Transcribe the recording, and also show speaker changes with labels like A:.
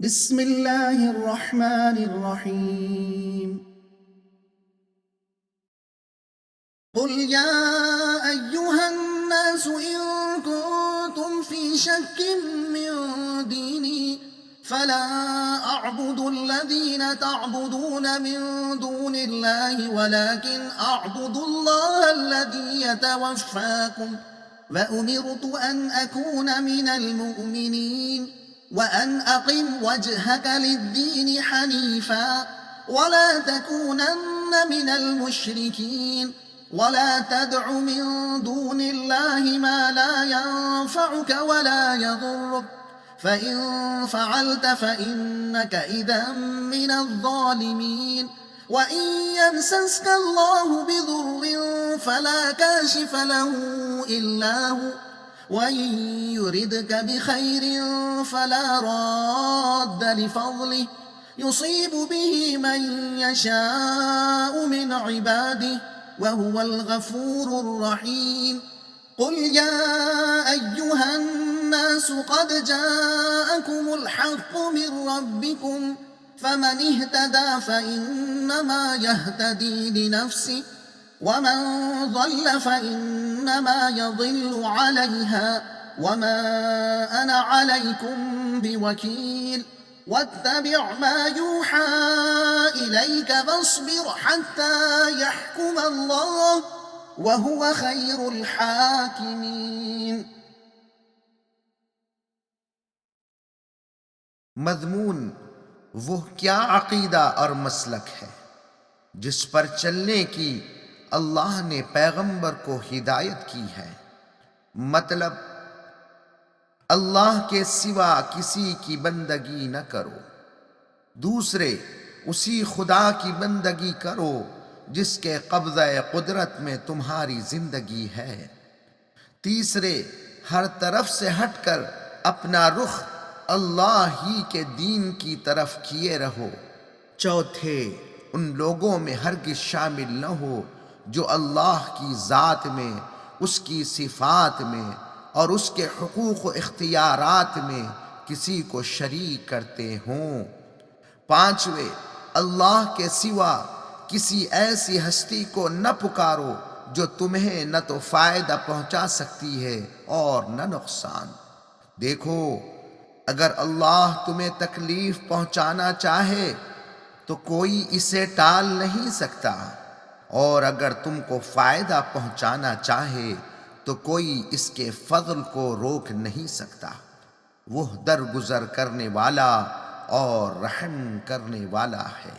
A: بسم الله الرحمن الرحيم قل يا أيها الناس إن كنتم في شك من ديني فلا أعبد الذين تعبدون من دون الله ولكن أعبد الله الذي يتوفاكم وأمرت أن أكون من المؤمنين وأن أقم وجهك للدين حنيفا ولا تكونن من المشركين ولا تدع من دون الله ما لا ينفعك ولا يضرك فإن فعلت فإنك إذا من الظالمين وإن يمسسك الله بضر فلا كاشف له إلا هو وإن يردك بخير فلا راد لفضله يصيب به من يشاء من عباده وهو الغفور الرحيم قل يا أيها الناس قد جاءكم الحق من ربكم فمن اهتدى فإنما يهتدي لنفسه ومن ضل فإنما يضل عليها وما أنا عليكم بوكيل واتبع ما يوحى إليك فاصبر حتى يحكم الله وهو خير الحاكمين۔
B: مضمون وہ کیا عقیدہ اور مسلک ہے جس پر چلنے کی اللہ نے پیغمبر کو ہدایت کی ہے؟ مطلب اللہ کے سوا کسی کی بندگی نہ کرو، دوسرے اسی خدا کی بندگی کرو جس کے قبضہ قدرت میں تمہاری زندگی ہے، تیسرے ہر طرف سے ہٹ کر اپنا رخ اللہ ہی کے دین کی طرف کیے رہو، چوتھے ان لوگوں میں ہرگز شامل نہ ہو جو اللہ کی ذات میں، اس کی صفات میں اور اس کے حقوق و اختیارات میں کسی کو شریک کرتے ہوں، پانچویں اللہ کے سوا کسی ایسی ہستی کو نہ پکارو جو تمہیں نہ تو فائدہ پہنچا سکتی ہے اور نہ نقصان۔ دیکھو اگر اللہ تمہیں تکلیف پہنچانا چاہے تو کوئی اسے ٹال نہیں سکتا، اور اگر تم کو فائدہ پہنچانا چاہے تو کوئی اس کے فضل کو روک نہیں سکتا، وہ درگزر کرنے والا اور رحم کرنے والا ہے۔